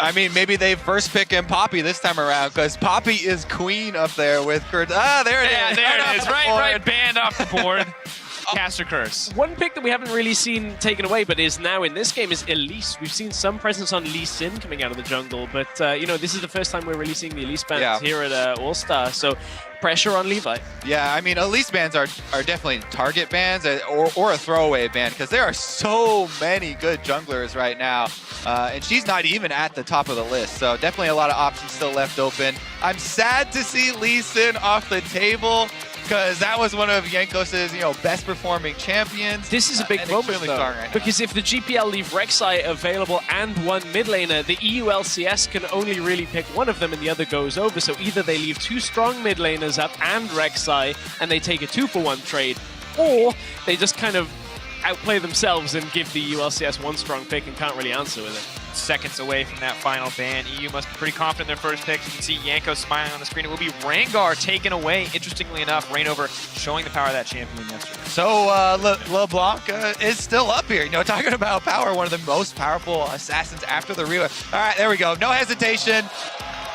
I mean, maybe they first pick in Poppy this time around, because Poppy is queen up there with Kurt. Ah, there it is. Yeah, there it is. Right, banned off the board. Caster Curse. One pick that we haven't really seen taken away, but is now in this game, is Elise. We've seen some presence on Lee Sin coming out of the jungle, but you know, this is the first time we're really seeing the Elise bans here at All-Star, so pressure on Levi. Yeah, I mean, Elise bans are definitely target bans or a throwaway ban, because there are so many good junglers right now, and she's not even at the top of the list, so definitely a lot of options still left open. I'm sad to see Lee Sin off the table, because that was one of Jankos' best performing champions. This is a big moment though, right because if the GPL leave Rek'Sai available and one mid laner, the EU LCS can only really pick one of them and the other goes over. So either they leave two strong mid laners up and Rek'Sai and they take a 2-for-1 trade, or they just kind of outplay themselves and give the EU LCS one strong pick and can't really answer with it. Seconds away from that final ban. EU must be pretty confident in their first pick. You can see Yanko smiling on the screen. It will be Rengar taken away. Interestingly enough, Reignover showing the power of that champion yesterday. So LeBlanc is still up here. Talking about power, one of the most powerful assassins after the real. All right, there we go. No hesitation.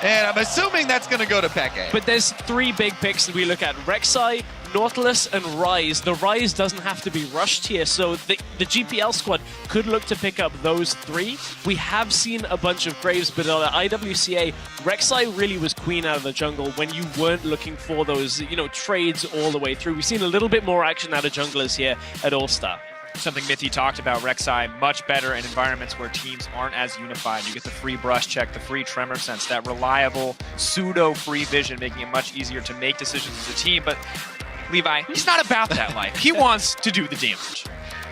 And I'm assuming that's going to go to Peke. But there's three big picks that we look at. Rek'Sai, Nautilus, and Ryze. The Ryze doesn't have to be rushed here, so the GPL squad could look to pick up those three. We have seen a bunch of Graves, but on the IWCA, Rek'Sai really was queen out of the jungle when you weren't looking for those, trades all the way through. We've seen a little bit more action out of junglers here at All-Star. Something Mithy talked about, Rek'Sai much better in environments where teams aren't as unified. You get the free brush check, the free tremor sense, that reliable pseudo-free vision, making it much easier to make decisions as a team. But Levi, he's not about that life. He wants to do the damage.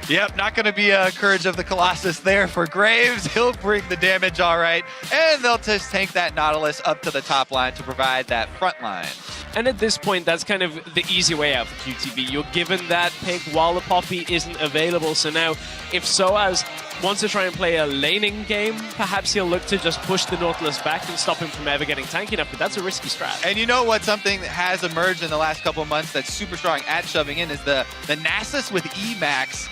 Yep, not going to be a Courage of the Colossus there for Graves. He'll bring the damage all right, and they'll just tank that Nautilus up to the top line to provide that front line. And at this point, that's kind of the easy way out for QTV. You're given that pick while the Poppy isn't available. So now, if Soaz wants to try and play a laning game, perhaps he'll look to just push the Nautilus back and stop him from ever getting tanky enough, but that's a risky strat. And you know what? Something that has emerged in the last couple of months that's super strong at shoving in is the Nasus with Emax,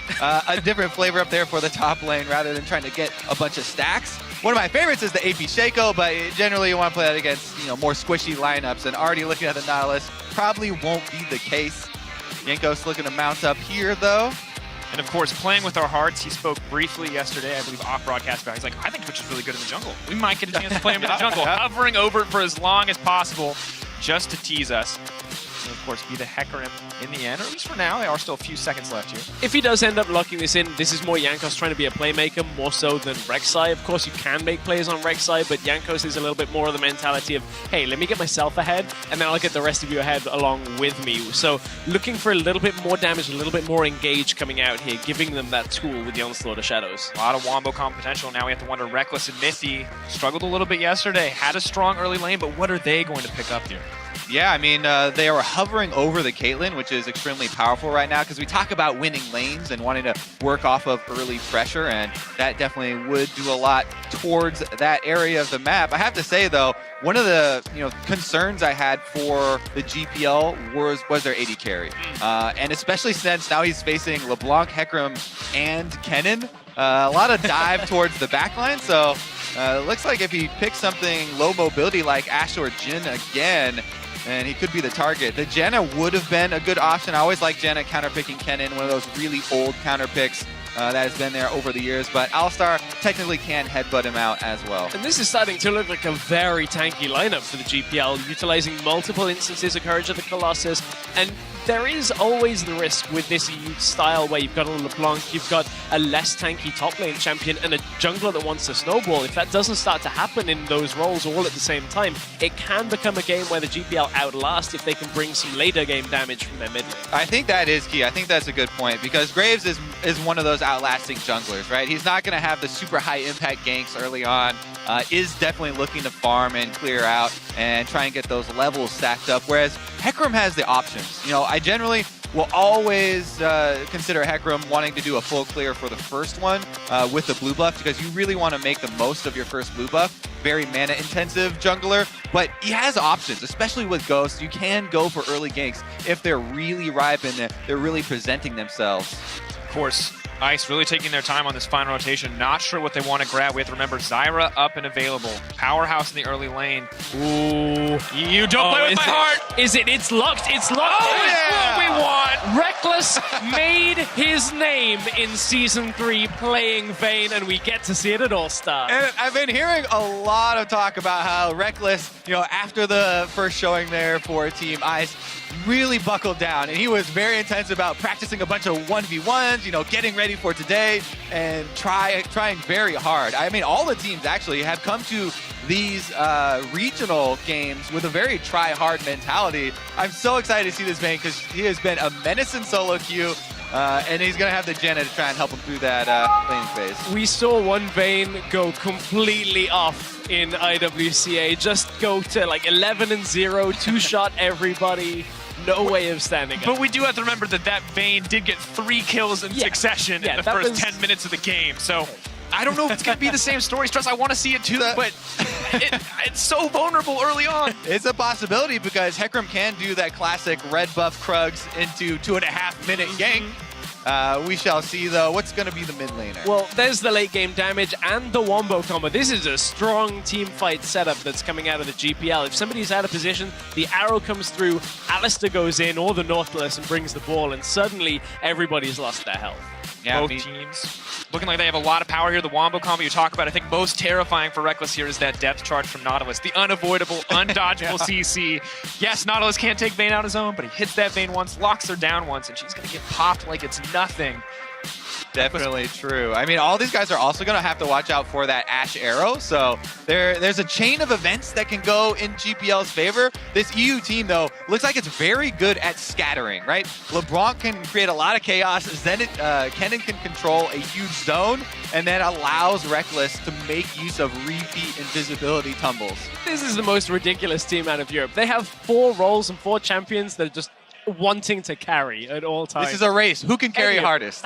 a different flavor up there for the top lane rather than trying to get a bunch of stacks. One of my favorites is the AP Shaco, but generally you want to play that against more squishy lineups, and already looking at the Nautilus, probably won't be the case. Jankos looking to mount up here, though. And of course, playing with our hearts, he spoke briefly yesterday, I believe off broadcast, about he's like, I think Twitch is really good in the jungle. We might get a chance to play him in the jungle, hovering over it for as long as possible, just to tease us. And of course, be the Hecarim in the end, or at least for now. There are still a few seconds left here. If he does end up locking this in, this is more Jankos trying to be a playmaker, more so than Rek'Sai. Of course, you can make plays on Rek'Sai, but Jankos is a little bit more of the mentality of, hey, let me get myself ahead, and then I'll get the rest of you ahead along with me. So looking for a little bit more damage, a little bit more engage coming out here, giving them that tool with the Onslaught of Shadows. A lot of Wombo comp potential. Now we have to wonder, Reckless and Mithy struggled a little bit yesterday, had a strong early lane, but what are they going to pick up here? Yeah, I mean, they are hovering over the Caitlyn, which is extremely powerful right now, because we talk about winning lanes and wanting to work off of early pressure, and that definitely would do a lot towards that area of the map. I have to say, though, one of the concerns I had for the GPL was their AD carry, and especially since now he's facing LeBlanc, Hecarim, and Kennen. A lot of dive towards the backline, so it looks like if he picks something low mobility like Ashe or Jhin again, and he could be the target. The Janna would have been a good option. I always like Janna counterpicking Kennen, one of those really old counter picks that has been there over the years, but Alistar technically can headbutt him out as well. And this is starting to look like a very tanky lineup for the GPL, utilizing multiple instances of Courage of the Colossus, and there is always the risk with this EU style where you've got a LeBlanc, you've got a less tanky top lane champion, and a jungler that wants to snowball. If that doesn't start to happen in those roles all at the same time, it can become a game where the GPL outlast if they can bring some later game damage from their mid lane. I think that is key. I think that's a good point, because Graves is one of those outlasting junglers, right? He's not going to have the super high impact ganks early on, is definitely looking to farm and clear out and try and get those levels stacked up, whereas Hecarim has the options. I generally will always consider Hecarim wanting to do a full clear for the first one with the blue buff, because you really want to make the most of your first blue buff. Very mana intensive jungler, but he has options, especially with Ghost. You can go for early ganks if they're really ripe and they're really presenting themselves. course, Ice really taking their time on this final rotation. Not sure what they want to grab. We have to remember Zyra up and available. Powerhouse in the early lane. Ooh. You don't play with my heart! Is it? It's locked. It's locked. Oh, yeah! What we want! Reckless made his name in Season 3 playing Vayne, and we get to see it at All-Star. And I've been hearing a lot of talk about how Reckless, after the first showing there for Team Ice, really buckled down, and he was very intense about practicing a bunch of 1v1s, getting ready for today, and trying very hard. I mean, all the teams actually have come to these regional games with a very try-hard mentality. I'm so excited to see this Vayne because he has been a menace in solo queue, and he's going to have the Jenna to try and help him through that laning phase. We saw one Vayne go completely off in IWCA, just go to like 11-0, two-shot everybody. No way of standing up. But we do have to remember that Vayne did get 3 kills in succession in the first 10 minutes of the game. So I don't know if it's going to be the same story. Stress, I want to see it too, but it's so vulnerable early on. It's a possibility because Hecarim can do that classic red buff Krugs into 2.5-minute gank. We shall see, though. What's going to be the mid laner? Well, there's the late game damage and the wombo combo. This is a strong team fight setup that's coming out of the GPL. If somebody's out of position, the arrow comes through, Alistair goes in, or the Nautilus, and brings the ball, and suddenly everybody's lost their health. Yeah, both teams looking like they have a lot of power here. The wombo combo you talk about, I think most terrifying for Reckless here is that depth charge from Nautilus. The unavoidable, undodgeable CC. Yes, Nautilus can't take Vayne out his own, but he hits that Vayne once, locks her down once, and she's going to get popped like it's nothing. Definitely true. I mean, all these guys are also going to have to watch out for that Ashe arrow. So there's a chain of events that can go in GPL's favor. This EU team, though, looks like it's very good at scattering, right? LeBlanc can create a lot of chaos. Kennen can control a huge zone and then allows Reckless to make use of repeat invisibility tumbles. This is the most ridiculous team out of Europe. They have 4 roles and 4 champions that are just wanting to carry at all times. This is a race. Who can carry hardest?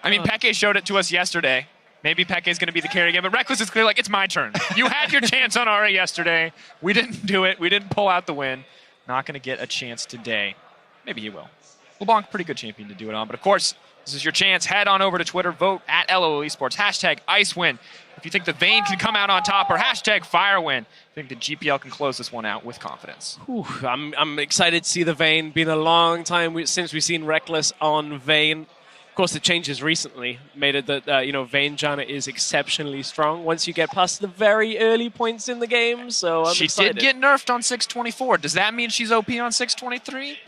I mean, Peke showed it to us yesterday. Maybe Peke's going to be the carry again, but Reckless is clear like, it's my turn. You had your chance on Aura yesterday. We didn't do it. We didn't pull out the win. Not going to get a chance today. Maybe he will. LeBlanc, pretty good champion to do it on. But of course, this is your chance. Head on over to Twitter. Vote at LoL Esports. Hashtag IceWin. If you think the Vayne can come out on top, or hashtag FireWin. I think the GPL can close this one out with confidence. Whew, I'm excited to see the Vayne. Been a long time since we've seen Reckless on Vayne. Of course, the changes recently made it that, Vayne Janna is exceptionally strong once you get past the very early points in the game, so I'm excited. She did get nerfed on 624. Does that mean she's OP on 623?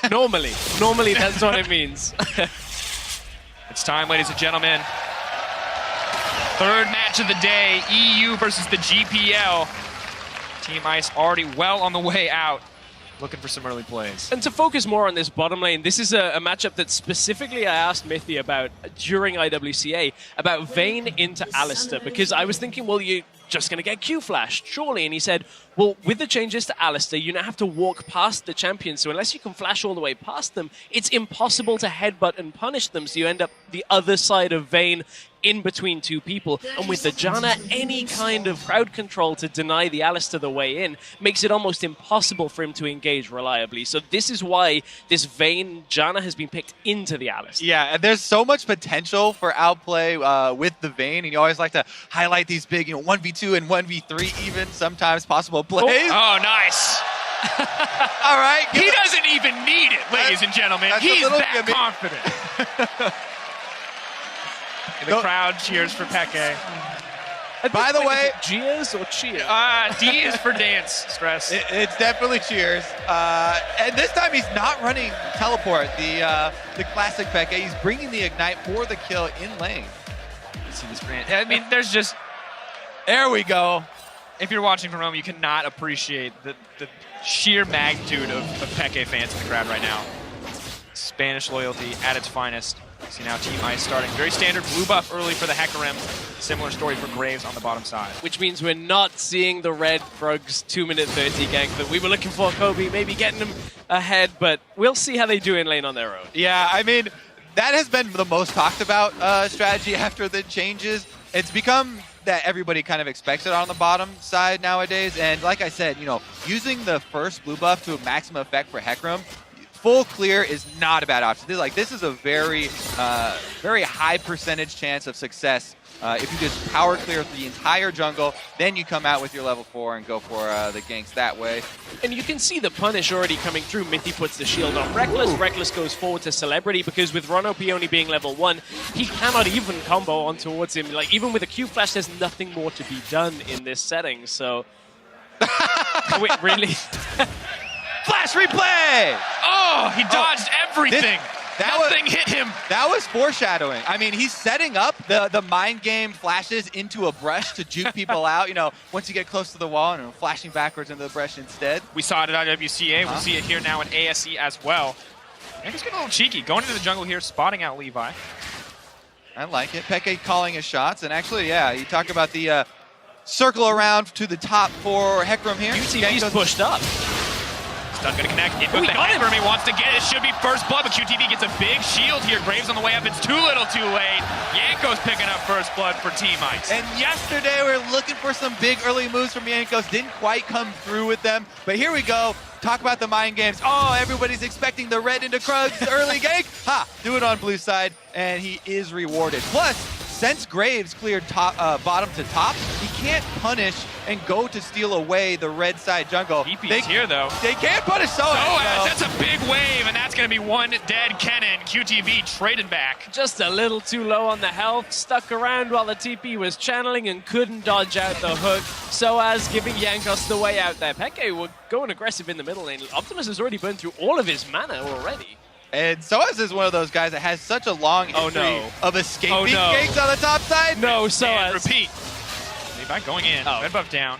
Normally that's what it means. It's time, ladies and gentlemen. Third match of the day, EU versus the GPL. Team Ice already well on the way out. Looking for some early plays. And to focus more on this bottom lane, this is a matchup that specifically I asked Mithy about during IWCA, about Vayne into Alistair, because I was thinking, well, you're just going to get Q-flashed, surely. And he said, well, with the changes to Alistair, you now have to walk past the champions, so unless you can flash all the way past them, it's impossible to headbutt and punish them, so you end up the other side of Vayne, in between 2 people. And with the Janna, any kind of crowd control to deny the Alistair the way in makes it almost impossible for him to engage reliably. So this is why this Vayne Janna has been picked into the Alistair. Yeah, and there's so much potential for outplay with the Vayne, and you always like to highlight these big, 1v2 and 1v3 even sometimes possible plays. Oh, nice. All right. He doesn't even need it, ladies and gentlemen. He's that confident. The crowd cheers for Peke. By the way, cheers or cheer? D is for dance, Stress. It's definitely cheers. And this time he's not running teleport, the classic Peke. He's bringing the ignite for the kill in lane. You see this brand? I mean, there's just... There we go. If you're watching from home, you cannot appreciate the sheer magnitude of Peke fans in the crowd right now. Spanish loyalty at its finest. See now Team Ice starting. Very standard blue buff early for the Hecarim. Similar story for Graves on the bottom side. Which means we're not seeing the red Krugs 2-minute 30 gank that we were looking for. Kobe maybe getting them ahead, but we'll see how they do in lane on their own. Yeah, I mean, that has been the most talked about strategy after the changes. It's become that everybody kind of expects it on the bottom side nowadays. And like I said, using the first blue buff to a maximum effect for Hecarim, full clear is not a bad option. This is a very, very high percentage chance of success. If you just power clear the entire jungle, then you come out with your level 4 and go for the ganks that way. And you can see the punish already coming through. Mithy puts the shield on Reckless. Ooh. Reckless goes forward to Celebrity because with Ron OP only being level 1, he cannot even combo on towards him. Like, even with a Q flash, there's nothing more to be done in this setting, so... Wait, really? Flash replay! Oh, he dodged everything! Nothing hit him. That was foreshadowing. I mean, he's setting up the mind game flashes into a brush to juke people out. You know, once you get close to the wall and flashing backwards into the brush instead. We saw it at IWCA. We'll see it here now in ASE as well. I think he's getting a little cheeky. Going into the jungle here, spotting out Levi. I like it. Peke calling his shots. And actually, yeah, you talk about the circle around to the top for Hecarim here. UTV's pushed up. Not going to connect. In with the Hecarim, he wants to get it. It should be first blood, but QTV gets a big shield here. Graves on the way up. It's too little too late. Yanko's picking up first blood for Team Ice. And yesterday we were looking for some big early moves from Yankos. Didn't quite come through with them. But here we go. Talk about the mind games. Oh, everybody's expecting the red into Krug's early gank. Ha! Do it on blue side, and he is rewarded. Plus, since Graves cleared bottom to top, he can't punish and go to steal away the red side jungle. DP's here, though. They can't punish Soaz. That's a big wave, and that's going to be one dead Kennen. QTV traded back. Just a little too low on the health, stuck around while the TP was channeling and couldn't dodge out the hook. Soaz giving Jankos the way out there. Peke were going aggressive in the middle lane. Optimus has already burned through all of his mana already. And Soaz is one of those guys that has such a long history of escaping ganks on the top side. No, Soaz. And repeat. Levi going in. Red buff down.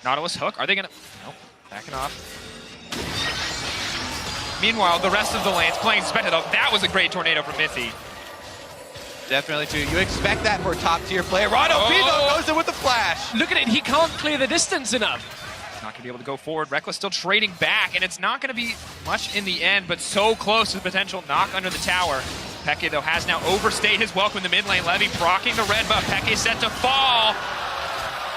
Nautilus hook. Are they going to... Nope. Backing off. Meanwhile, the rest of the lane's playing suspended. Oh, that was a great tornado from Mithy. Definitely, too. You expect that for a top-tier player. Rono Pino goes in with the flash. Look at it. He can't clear the distance enough. Not going to be able to go forward. Reckless still trading back, and it's not going to be much in the end, but so close to the potential knock under the tower. Peke, though, has now overstayed his welcome in the mid lane. Levy proccing the red buff. Peke set to fall.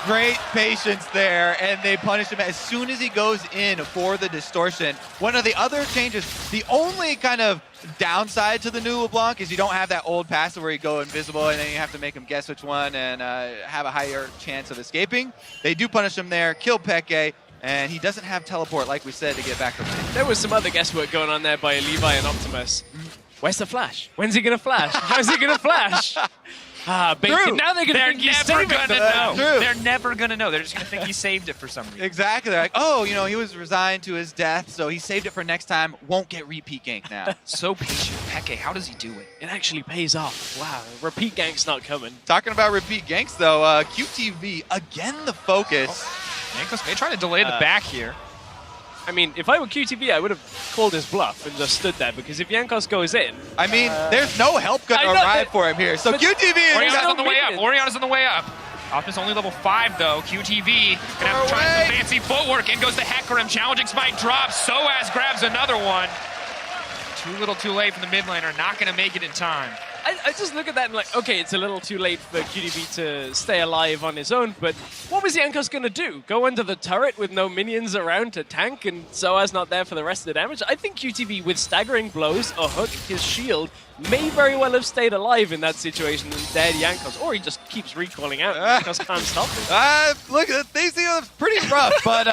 Great patience there, and they punish him as soon as he goes in for the distortion. One of the other changes, the only kind of downside to the new LeBlanc is you don't have that old passive where you go invisible and then you have to make him guess which one and have a higher chance of escaping. They do punish him there, kill Peke, and he doesn't have teleport, like we said, to get back to lane. There was some other guesswork going on there by Levi and Optimus. Where's the flash? When's he going to flash? How's he going to flash? Now they're going to think he's saving it. They're never going to know. They're just going to think he saved it for some reason. Exactly. They're like, oh, you know, he was resigned to his death, so he saved it for next time. Won't get repeat gank now. So patient. Peke, how does he do it? It actually pays off. Wow. Repeat gank's not coming. Talking about repeat ganks, though, QTV, again the focus. Jankos may try to delay the back here. I mean, if I were QTV, I would have called his bluff and just stood there, because if Jankos goes in... I mean, there's no help going to arrive for him here. So QTV is... Oriana's on the way up. Oriana's on the way up. Optimus only level 5, though. QTV gonna have to try some fancy footwork. In goes the Hecarim. Challenging Smite drops. Soaz grabs another one. Too little too late from the mid laner. Not going to make it in time. I just look at that and like, okay, it's a little too late for QTV to stay alive on his own, but what was Jankos going to do? Go under the turret with no minions around to tank and Soaz not there for the rest of the damage? I think QTV, with staggering blows, a hook, his shield, may very well have stayed alive in that situation and dead Jankos, or he just keeps recalling out and Jankos can't stop it. Look, these are pretty rough, but...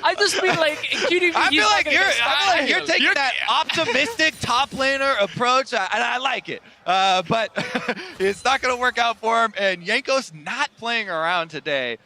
I just mean like, QTV... I feel like you're taking that optimistic top laner approach, and I like it. But it's not going to work out for him, and Jankos not playing around today.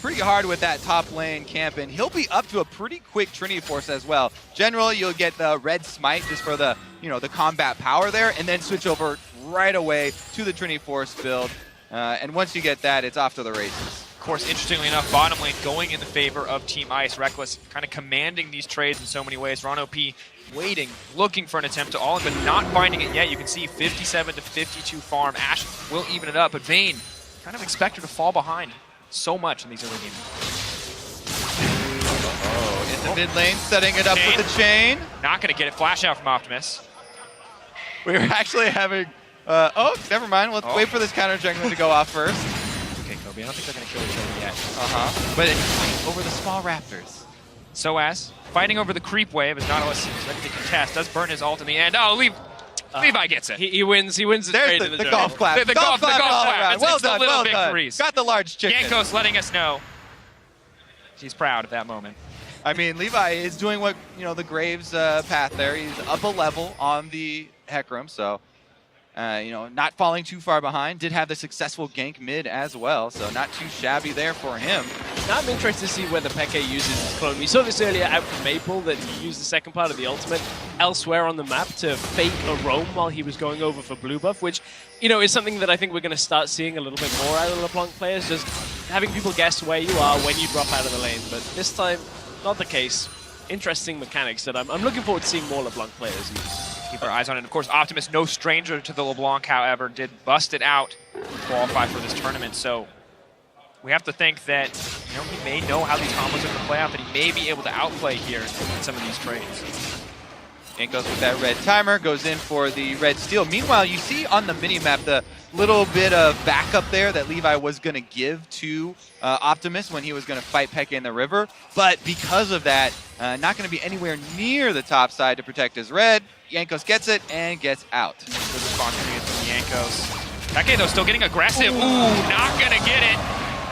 Pretty hard with that top lane camp, and he'll be up to a pretty quick Trinity Force as well. Generally, you'll get the red smite just for the, the combat power there, and then switch over right away to the Trinity Force build. And once you get that, it's off to the races. Of course, interestingly enough, bottom lane going in the favor of Team Ice. Reckless kind of commanding these trades in so many ways. Ron P waiting, looking for an attempt to all in, but not finding it yet. You can see 57 to 52 farm. Ashe will even it up, but Vayne kind of expect her to fall behind so much in these early games. In the mid lane, setting it up with the chain. Not going to get it. Flash out from Optimus. We were actually having... never mind. Let's wait for this counter jungle to go off first. Okay, Kobe, I don't think they're going to kill each other yet. But it's over the small raptors. Soaz fighting over the creep wave as Nautilus is ready to contest. Does burn his ult in the end. Oh, Levi gets it. He wins. He wins the trade in the jungle. Golf clap. The golf clap. Well It's the done, little well victories. done. Got the large chicken. Yankos letting us know he's proud of that moment. I mean, Levi is doing what, the Graves path there. He's up a level on the Hecarim, so, not falling too far behind. Did have the successful gank mid as well, so not too shabby there for him. Now I'm interested to see whether Peke uses his clone. We saw this earlier out from Maple, that he used the second part of the ultimate elsewhere on the map to fake a roam while he was going over for blue buff, which, is something that I think we're going to start seeing a little bit more out of LeBlanc players, just having people guess where you are when you drop out of the lane. But this time, not the case. Interesting mechanics that I'm looking forward to seeing more LeBlanc players use. Keep our eyes on it. Of course, Optimus, no stranger to the LeBlanc, however, did bust it out to qualify for this tournament. So we have to think that he may know how these combos are going to play out, that he may be able to outplay here in some of these trades. And goes with that red timer, goes in for the red steal. Meanwhile, you see on the mini-map the little bit of backup there that Levi was going to give to Optimus when he was going to fight Peke in the river. But because of that, not going to be anywhere near the top side to protect his red. Yankos gets it and gets out. Good response from Yankos. Peke, though, still getting aggressive. Ooh, not going to get it.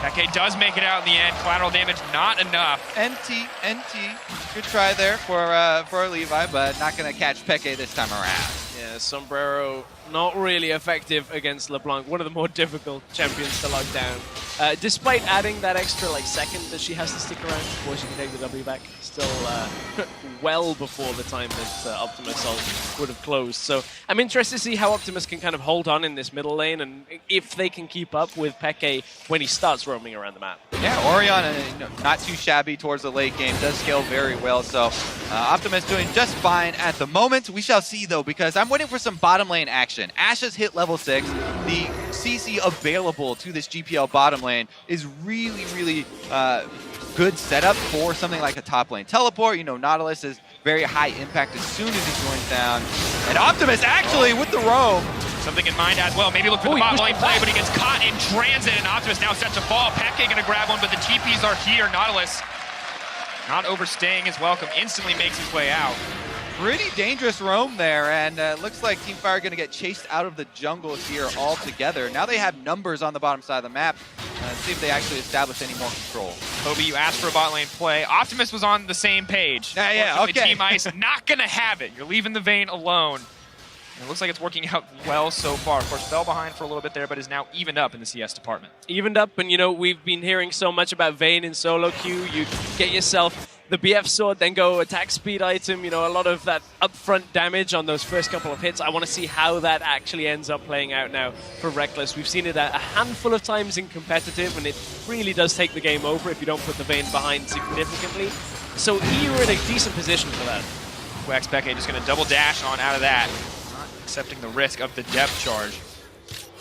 Peke does make it out in the end. Collateral damage, not enough. NT. Good try there for Levi, but not going to catch Peke this time around. Yeah, Sombrero not really effective against LeBlanc. One of the more difficult champions to lock down. Despite adding that extra second that she has to stick around before she can take the W back, still well before the time that Optimus ult would have closed. So I'm interested to see how Optimus can kind of hold on in this middle lane and if they can keep up with Peke when he starts roaming around the map. Yeah, Orion, not too shabby towards the late game, does scale very well. So Optimus doing just fine at the moment. We shall see though, because I'm waiting for some bottom lane action. Ashe has hit level 6. The CC available to this GPL bottom lane is really, really good setup for something like a top lane teleport. Nautilus is very high impact as soon as he joins down. And Optimus actually with the roam. Something in mind as well. Maybe look for the bot lane play, but he gets caught in transit, and Optimus now set to fall. Peke gonna grab one, but the TPs are here. Nautilus not overstaying his welcome, instantly makes his way out. Pretty dangerous roam there, and looks like Team Fire going to get chased out of the jungle here altogether. Now they have numbers on the bottom side of the map. See if they actually establish any more control. Kobe, you asked for a bot lane play. Optimus was on the same page. Yeah, okay. Team Ice not going to have it. You're leaving the Vayne alone. It looks like it's working out well so far. Of course, fell behind for a little bit there, but is now evened up in the CS department. Evened up, and we've been hearing so much about Vayne in solo queue. You get yourself the BF sword, then go attack speed item, a lot of that upfront damage on those first couple of hits. I want to see how that actually ends up playing out now for Reckless. We've seen it a handful of times in competitive, and it really does take the game over if you don't put the Vayne behind significantly. So you're in a decent position for that. Wax Peke just going to double dash on out of that. Not accepting the risk of the depth charge.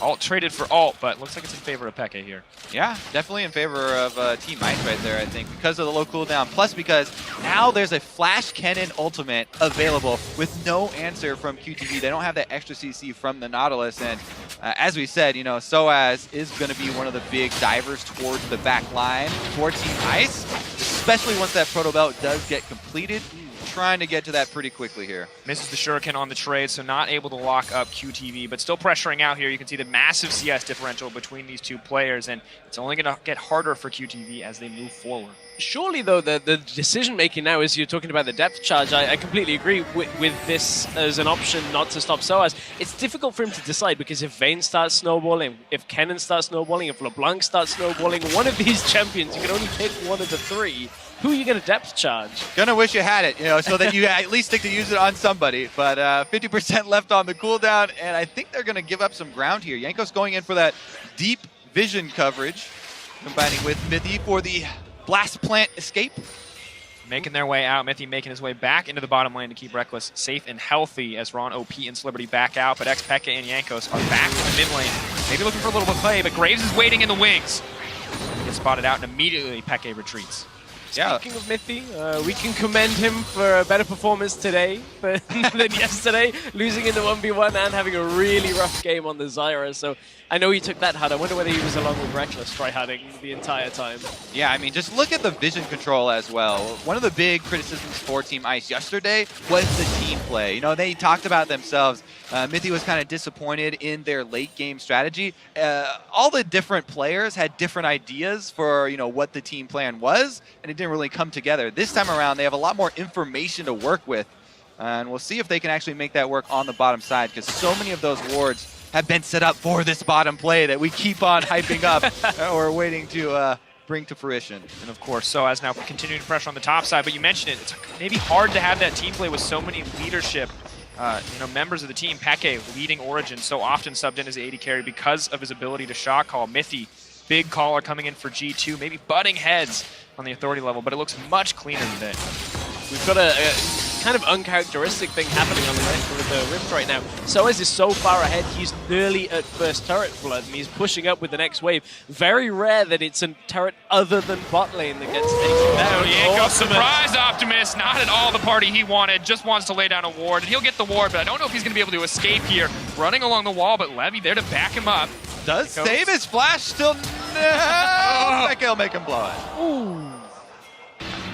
Alt traded for alt, but looks like it's in favor of Peke here. Yeah, definitely in favor of Team Ice right there, I think, because of the low cooldown. Plus, because now there's a Flash Cannon ultimate available with no answer from QTV. They don't have that extra CC from the Nautilus. And as we said, Soaz is going to be one of the big divers towards the back line for Team Ice, especially once that Proto Belt does get completed. Trying to get to that pretty quickly here. Misses the shuriken on the trade, so not able to lock up QTV, but still pressuring out here. You can see the massive CS differential between these two players, and it's only going to get harder for QTV as they move forward. Surely, though, the decision-making now, as you're talking about the depth charge, I completely agree with this as an option not to stop Soaz. It's difficult for him to decide, because if Vayne starts snowballing, if Kennen starts snowballing, if LeBlanc starts snowballing, one of these champions, you can only pick one of the three. Who are you going to depth charge? Gonna wish you had it, so that you at least stick to use it on somebody. But 50% left on the cooldown, and I think they're going to give up some ground here. Yankos going in for that deep vision coverage, combining with Mithy for the blast plant escape. Making their way out. Mithy making his way back into the bottom lane to keep Reckless safe and healthy as Ron, OP, and Celebrity back out. But Peke and Yankos are back in the mid lane. Maybe looking for a little bit of play, but Graves is waiting in the wings. Gets spotted out, and immediately Peke retreats. Yeah. Speaking of Mithy, we can commend him for a better performance today than yesterday, losing in the 1v1 and having a really rough game on the Zyra. So I know he took that hard. I wonder whether he was along with Reckless tryharding the entire time. Yeah, I mean, just look at the vision control as well. One of the big criticisms for Team Ice yesterday was the team play. You know, they talked about themselves. Mithy was kind of disappointed in their late game strategy. All the different players had different ideas for, you know, what the team plan was, and it didn't really come together. This time around, they have a lot more information to work with, and we'll see if they can actually make that work on the bottom side, because so many of those wards have been set up for this bottom play that we keep on hyping up or waiting to bring to fruition. And of course, SOAS now continuing to pressure on the top side, but you mentioned it, it's maybe hard to have that team play with so many leadership members of the team. Peke leading Origin, so often subbed in as the AD carry because of his ability to shot call. Mithy, big caller coming in for G2, maybe butting heads on the authority level, but it looks much cleaner today. We've got a kind of uncharacteristic thing happening on the Rift right now. SOAS is so far ahead, he's nearly at first turret blood, and he's pushing up with the next wave. Very rare that it's a turret other than bot lane that gets taken down. Yanko, surprise Optimus, not at all the party he wanted, just wants to lay down a ward, and he'll get the ward, but I don't know if he's going to be able to escape here. Running along the wall, but Levy there to back him up. Does save his flash still? No! That will make him blow it. Ooh.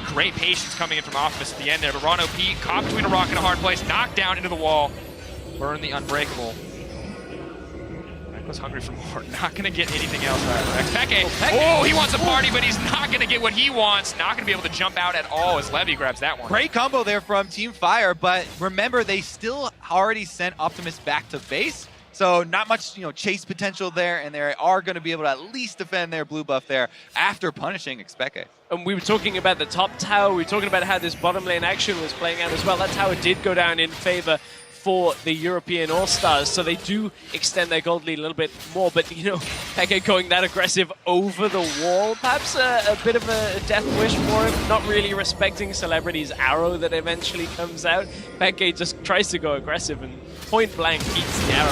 Great patience coming in from Optimus at the end there, but Ron OP caught between a rock and a hard place, knocked down into the wall, burn the unbreakable. Reckless hungry for more, not gonna get anything else out of Rex. Peke, he wants a party, but he's not gonna get what he wants, not gonna be able to jump out at all as Levy grabs that one. Great combo there from Team Fire, but remember, they still already sent Optimus back to base. So not much, you know, chase potential there, and they are going to be able to at least defend their blue buff there after punishing Expeke. And we were talking about the top tower, we were talking about how this bottom lane action was playing out as well. That tower did go down in favor for the European All-Stars, so they do extend their gold lead a little bit more, but you know, Peke going that aggressive over the wall, perhaps a bit of a death wish for him, not really respecting Celebrity's arrow that eventually comes out. Peke just tries to go aggressive and point blank beats the arrow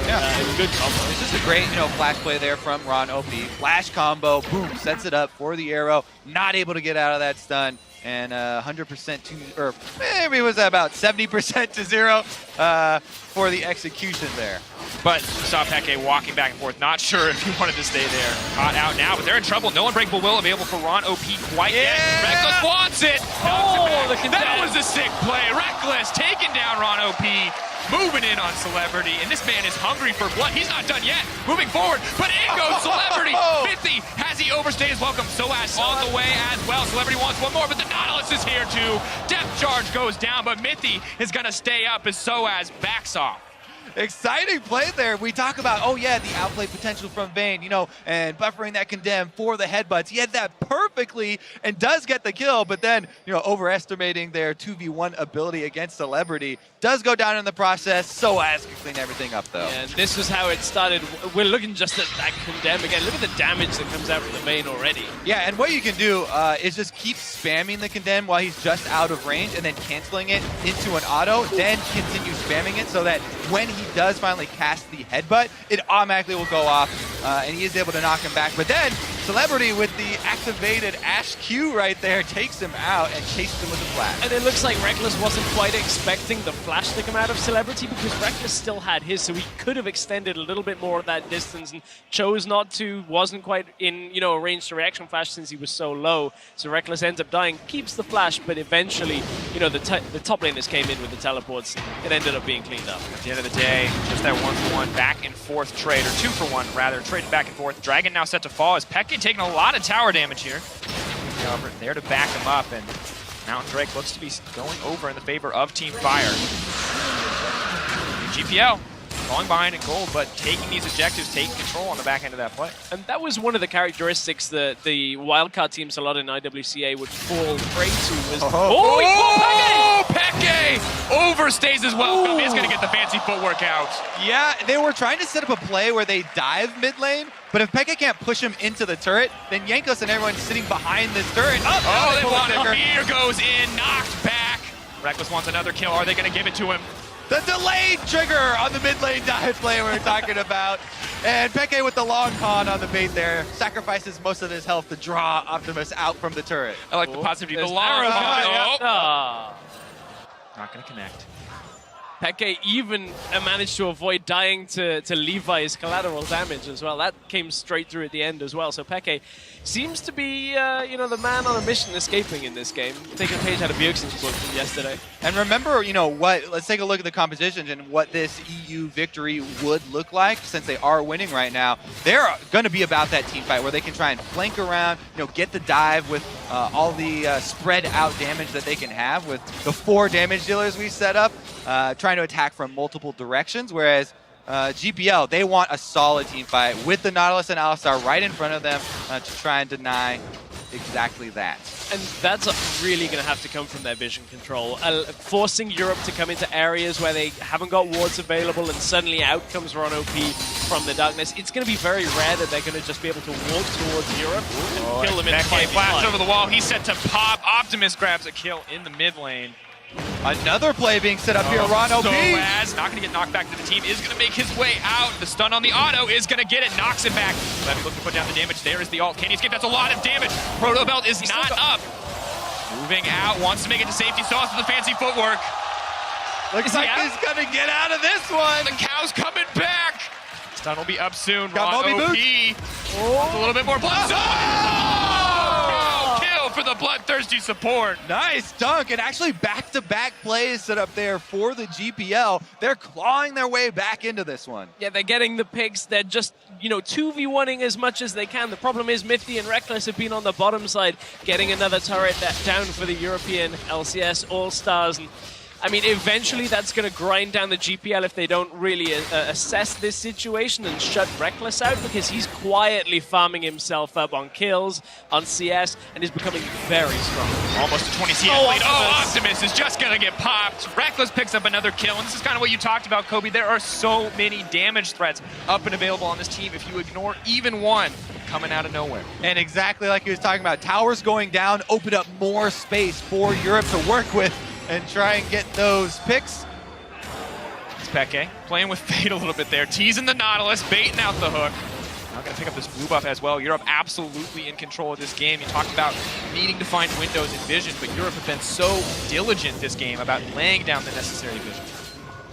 after a good combo. It's just a great, you know, flash play there from Ron OP. Flash combo, boom, sets it up for the arrow, not able to get out of that stun. And 100% to, or maybe it was about 70% to 0 for the execution there. But you saw Peke walking back and forth, not sure if he wanted to stay there. Caught out now, but they're in trouble. No unbreakable will available for Ron OP quite yet. Reckless wants it. That was a sick play. Reckless taking down Ron OP. Moving in on Celebrity, and this man is hungry for blood. He's not done yet. Moving forward, but in goes Celebrity. 50, has he overstayed his welcome? SOAS on the way as well. Celebrity wants one more, but the Nautilus is here too. Depth charge goes down, but Mithy is gonna stay up as SOAS backs off. Exciting play there. We talk about, oh yeah, the outplay potential from Vayne, you know, and buffering that condemn for the headbutts. He had that perfectly and does get the kill, but then, you know, overestimating their 2v1 ability against Celebrity. Does go down in the process. SOAS can clean everything up though. And this was how it started. We're looking just at that condemn again. Look at the damage that comes out from the Vayne already. Yeah, and what you can do is just keep spamming the condemn while he's just out of range and then canceling it into an auto, then continue spamming it so that when he does finally cast the headbutt, it automatically will go off, and he is able to knock him back. But then Celebrity with the activated Ash Q right there takes him out and chases him with a flash. And it looks like Reckless wasn't quite expecting the flash to come out of Celebrity because Reckless still had his, so he could have extended a little bit more of that distance and chose not to, wasn't quite in, you know, a range to reaction flash since he was so low. So Reckless ends up dying, keeps the flash, but eventually, you know, the top laners came in with the teleports. It ended up being cleaned up. At the end of the day, just that 1-for-1 back and forth trade, or 2-for-1 rather, traded back and forth. Dragon now set to fall as Peke taking a lot of tower damage here. However, there to back him up, and Mountain Drake looks to be going over in the favor of Team Fire. GPL falling behind in gold, but taking these objectives, taking control on the back end of that play. And that was one of the characteristics that the wildcard teams a lot in IWCA would fall prey to. Was, Peke overstays his welcome. He's going to get the fancy footwork out. Yeah, they were trying to set up a play where they dive mid lane, but if Peke can't push him into the turret, then Yankos and everyone sitting behind this turret. They want it. Here goes in, knocked back. Reckless wants another kill. Are they going to give it to him? The delayed trigger on the mid lane dive play we were talking about. And Peke with the long con on the bait there, sacrifices most of his health to draw Optimus out from the turret. I like the positivity. The There's long arrow. con. Ah. Not going to connect. Peke even managed to avoid dying to Levi's collateral damage as well. That came straight through at the end as well. So Peke seems to be, the man on a mission escaping in this game. Taking a page out of Bjergsen's book from yesterday. And remember, let's take a look at the compositions and what this EU victory would look like since they are winning right now. They're going to be about that team fight where they can try and flank around, get the dive with all the spread out damage that they can have with the 4 damage dealers we set up. Trying to attack from multiple directions, whereas GPL, they want a solid team fight with the Nautilus and Alistar right in front of them to try and deny exactly that. And that's really going to have to come from their vision control. Forcing Europe to come into areas where they haven't got wards available and suddenly out comes Ron OP from the darkness. It's going to be very rare that they're going to just be able to walk towards Europe and kill them in 5v5. Flash over the wall. He's set to pop. Optimus grabs a kill in the mid lane. Another play being set up here, Ron OP. Soaz, not going to get knocked back to the team, is going to make his way out. The stun on the auto is going to get it, knocks him back. Levy looking to put down the damage. There is the ult. Can he escape? That's a lot of damage. Proto Belt is not up. Moving out, wants to make it to safety. Sauce with the fancy footwork. Looks like he's going to get out of this one. The cow's coming back. Stun will be up soon. Got Ron OP. Oh. A little bit more blood. Kill for the bloodthirsty support. Nice dunk, and actually back-to-back plays set up there for the GPL. They're clawing their way back into this one. Yeah, they're getting the picks. They're just, 2v1ing as much as they can. The problem is Mithy and Reckless have been on the bottom side, getting another turret down for the European LCS All-Stars. And I mean, eventually that's going to grind down the GPL if they don't really assess this situation and shut Reckless out, because he's quietly farming himself up on kills, on CS, and is becoming very strong. Almost a 20 CS lead. Optimus is just going to get popped. Reckless picks up another kill, and this is kind of what you talked about, Kobe. There are so many damage threats up and available on this team. If you ignore even one, coming out of nowhere. And exactly like he was talking about, towers going down open up more space for Europe to work with and try and get those picks. It's Peke playing with fate a little bit there. Teasing the Nautilus, baiting out the hook. Now going to pick up this blue buff as well. Europe absolutely in control of this game. You talked about needing to find windows in vision, but Europe have been so diligent this game about laying down the necessary vision.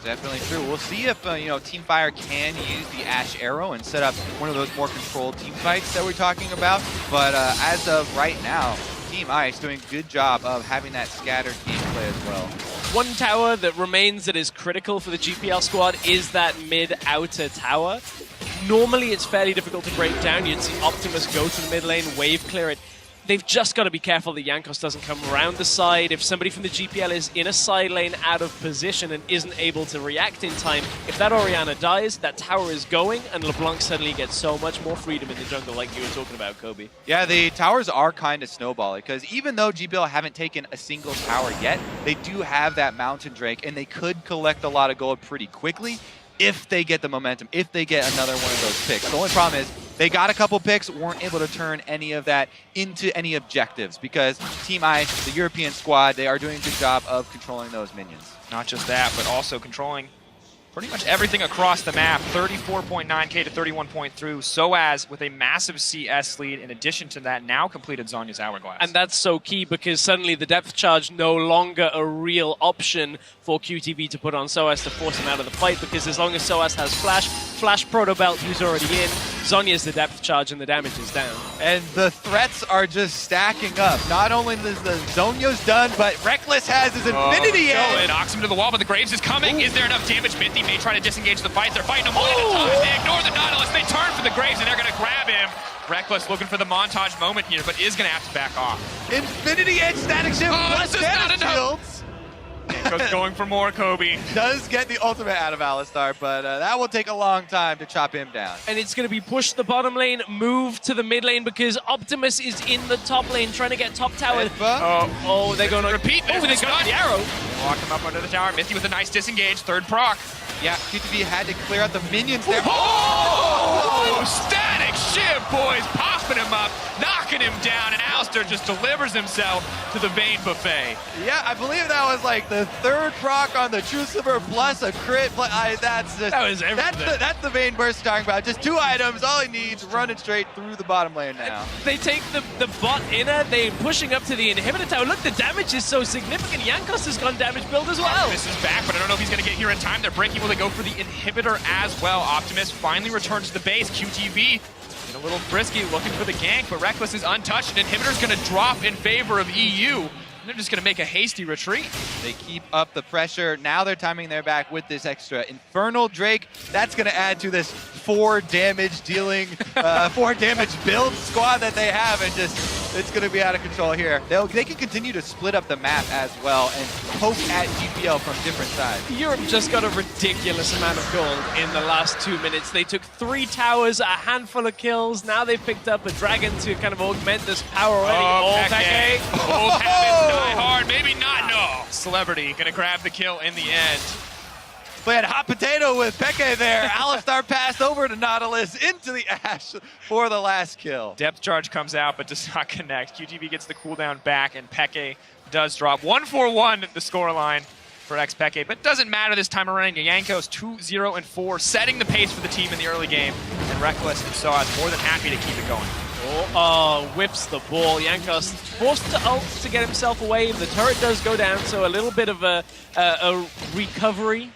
Definitely true. We'll see if Teamfire can use the Ash Arrow and set up one of those more controlled team fights that we're talking about. But as of right now, Team Ice doing a good job of having that scattered gameplay as well. One tower that remains that is critical for the GPL squad is that mid-outer tower. Normally it's fairly difficult to break down. You'd see Optimus go to the mid lane, wave clear it. They've just got to be careful that Jankos doesn't come around the side. If somebody from the GPL is in a side lane out of position and isn't able to react in time, if that Orianna dies, that tower is going, and LeBlanc suddenly gets so much more freedom in the jungle like you were talking about, Kobe. Yeah, the towers are kind of snowballing, because even though GPL haven't taken a single tower yet, they do have that Mountain Drake, and they could collect a lot of gold pretty quickly if they get the momentum, if they get another one of those picks. The only problem is they got a couple picks, weren't able to turn any of that into any objectives, because Team Ice, the European squad, they are doing a good job of controlling those minions. Not just that, but also controlling pretty much everything across the map. 34.9k to 31.3. Soaz with a massive CS lead. In addition to that, now completed Zhonya's Hourglass. And that's so key, because suddenly the depth charge no longer a real option for QTV to put on Soaz to force him out of the fight, because as long as Soaz has Flash Proto Belt, who's already in, Zhonya's the depth charge and the damage is down. And the threats are just stacking up. Not only is the Zonya's done, but Reckless has his Infinity Edge. It knocks him to the wall, but the Graves is coming. Is there enough damage? Minty may try to disengage the fight. They're fighting them one at a time. They ignore the Nautilus. They turn for the Graves, and they're going to grab him. Reckless looking for the montage moment here, but is going to have to back off. Infinity Edge static shield plus this is not static enough. shields. Jankos going for more, Kobe. Does get the ultimate out of Alistar, but that will take a long time to chop him down. And it's going to be push the bottom lane, move to the mid lane, because Optimus is in the top lane trying to get top tower. Oh, they're going to repeat. Oh, they got the arrow. Walk him up under the tower. Mithy with a nice disengage. Third proc. Yeah, QTV had to clear out the minions there. Oh! Static shift, boys. Popping him up, knocking him down, and Alistair just delivers himself to the Vayne buffet. Yeah, I believe that was like the third proc on the True Silver plus a crit. That's the Vayne burst talking about. Just 2 items, all he needs, running straight through the bottom lane now. They take the bot inner, they're pushing up to the inhibitor tower. Look, the damage is so significant. Jankos has gone damage build as well. This is back, but I don't know if he's going to get here in time. They're breaking. Will they go for the inhibitor as well? Optimus finally returns to the base. QTV a little frisky, looking for the gank, but Rekkles is untouched, and inhibitor's going to drop in favor of EU. And they're just going to make a hasty retreat. They keep up the pressure. Now they're timing their back with this extra Infernal Drake. That's going to add to this 4 damage dealing, 4 damage build squad that they have, and just it's going to be out of control here. They can continue to split up the map as well and poke at GPL from different sides. Europe just got a ridiculous amount of gold in the last 2 minutes. They took 3 towers, a handful of kills. Now they've picked up a dragon to kind of augment this power already. Oh, Peke. Old habits die hard. Maybe not. No. Celebrity going to grab the kill in the end. Playing hot potato with Peke there. Alistar passed over to Nautilus into the Ash for the last kill. Depth charge comes out but does not connect. QTV gets the cooldown back and Peke does drop. 1-4-1 the scoreline for Peke, but doesn't matter this time around. Jankos 2-0-4, setting the pace for the team in the early game, and Rekkles and Soaz more than happy to keep it going. Whips the ball. Jankos forced to ult to get himself away. The turret does go down, so a little bit of a recovery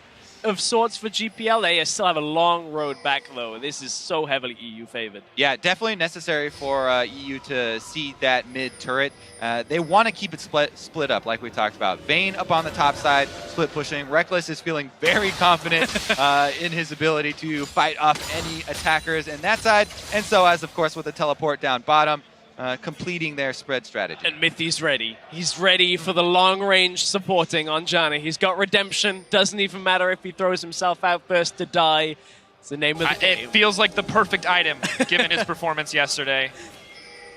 of sorts for GPL. They still have a long road back, though. This is so heavily EU favored. Yeah, definitely necessary for EU to seed that mid turret. They want to keep it split up, like we talked about. Vayne up on the top side, split pushing. Rekkles is feeling very confident in his ability to fight off any attackers in that side. And so, as of course, with the teleport down bottom, completing their spread strategy. And Mythi's ready. He's ready for the long-range supporting on Janna. He's got redemption. Doesn't even matter if he throws himself out first to die. It's the name of the game. It feels like the perfect item, given his performance yesterday.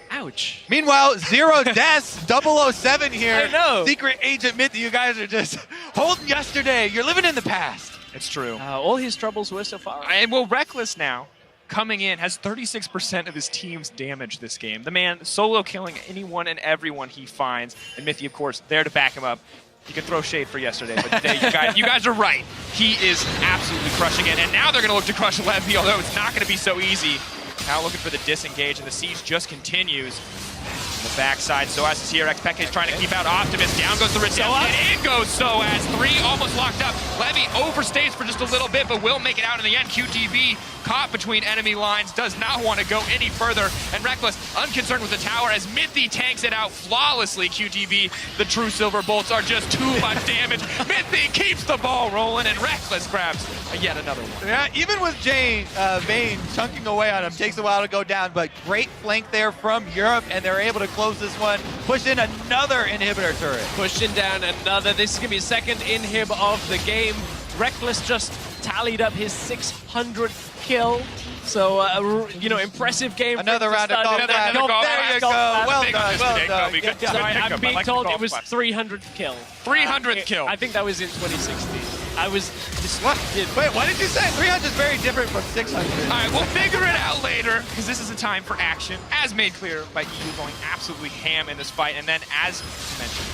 Ouch. Meanwhile, 0 deaths, 007 here. I know. Secret Agent Myth, you guys are just holding yesterday. You're living in the past. It's true. All his troubles were so far. And well, Rekkles now, coming in, has 36% of his team's damage this game. The man solo killing anyone and everyone he finds. And Mythy, of course, there to back him up. You could throw shade for yesterday, but today you guys are right. He is absolutely crushing it. And now they're going to look to crush Levy, although it's not going to be so easy. Now looking for the disengage, and the siege just continues. On the backside, Soaz is here. Peke is trying to keep out Optimus. Down goes the redemption. In goes Soaz. 3 almost locked up. Levy overstays for just a little bit, but will make it out in the end. QTV caught between enemy lines, does not want to go any further. And Rekkles unconcerned with the tower as Mythy tanks it out flawlessly. QTV, the true silver bolts are just too much damage. Mythy keeps the ball rolling, and Rekkles grabs yet another one. Yeah, even with Vayne chunking away on him, takes a while to go down, but great flank there from Europe, and they're able to close this one, push in another inhibitor turret. Pushing down another. This is going to be a second inhib of the game. Rekkles just tallied up his 600th kill. So, impressive game. Another round of golf. There you go. Well done. Well done. I'm being told it was 300th kill. 300th kill. I think that was in 2016. I was disrupted. Wait, what did you say? 300 is very different from 600. All right, we'll figure it out later, because this is a time for action, as made clear by EU going absolutely ham in this fight. And then, as mentioned,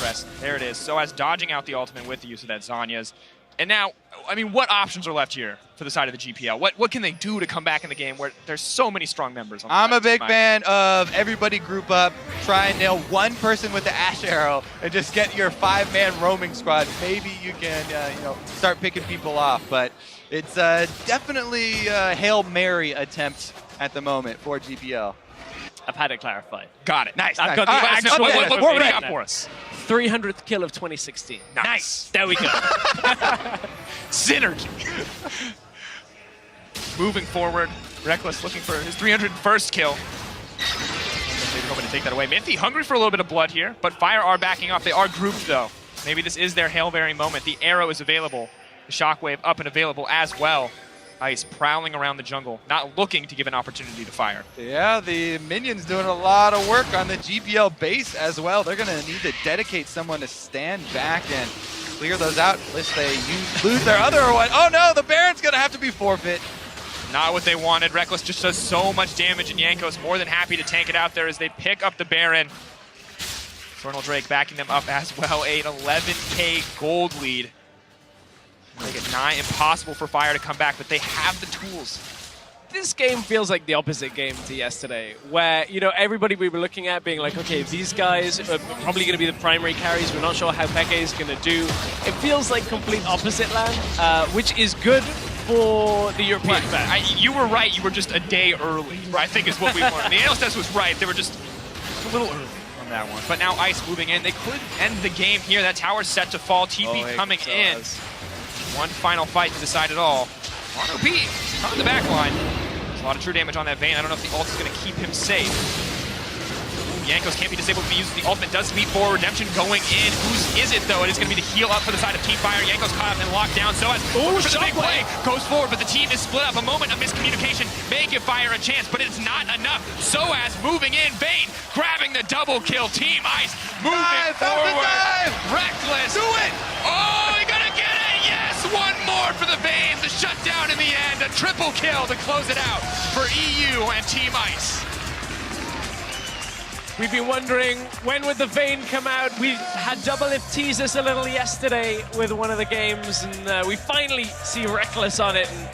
press, there it is. So as dodging out the ultimate with the use of that Zanya's. And now, I mean, what options are left here for the side of the GPL? What can they do to come back in the game where there's so many strong members on the I'm a big fan of everybody group up, try and nail one person with the Ash Arrow, and just get your 5-man roaming squad. Maybe you can, start picking people off. But it's definitely a Hail Mary attempt at the moment for GPL. I've had it clarified. Got it. Nice. I've Nice. got the All right, what do you got for us? 300th kill of 2016. Nice. There we go. Synergy. Moving forward, Rekkles looking for his 301st kill. Maybe hoping to take that away. Mythy hungry for a little bit of blood here, but Fire are backing off. They are grouped, though. Maybe this is their Hail Mary moment. The arrow is available. The Shockwave up and available as well. Ice prowling around the jungle, not looking to give an opportunity to fire. Yeah, the minions doing a lot of work on the GPL base as well. They're going to need to dedicate someone to stand back and clear those out unless they lose their other one. Oh no, the Baron's going to have to be forfeit. Not what they wanted. Reckless just does so much damage, and Jankos more than happy to tank it out there as they pick up the Baron. Infernal Drake backing them up as well. An 11k gold lead. Make it nigh impossible for Fire to come back, but they have the tools. This game feels like the opposite game to yesterday, where, you know, everybody we were looking at being like, okay, these guys are probably going to be the primary carries. We're not sure how Peke is going to do. It feels like complete opposite land, which is good for the European fans. You were right. You were just a day early, I think is what we wanted. The analyst test was right. They were just a little early on that one. But now Ice moving in. They could end the game here. That tower's set to fall. TP coming in. One final fight to decide it all. On OP, on the back line. There's a lot of true damage on that Vayne. I don't know if the ult is going to keep him safe. Jankos can't be disabled if he uses the ultimate. Does speed forward. Redemption going in. Whose is it, though? It is going to be the heal up for the side of Team Fire. Jankos caught up and locked down. So as for the big play, goes forward, but the team is split up. A moment of miscommunication may give Fire a chance, but it's not enough. So as moving in, Vayne grabbing the double kill. Team Ice moving forward. Reckless. Do it! Oh, he gonna get it! Yes! One more for the Vayne. The shutdown in the end. A triple kill to close it out for EU and Team Ice. We've been wondering, when would the Vayne come out? We had Double If tease us a little yesterday with one of the games, and we finally see Reckless on it. And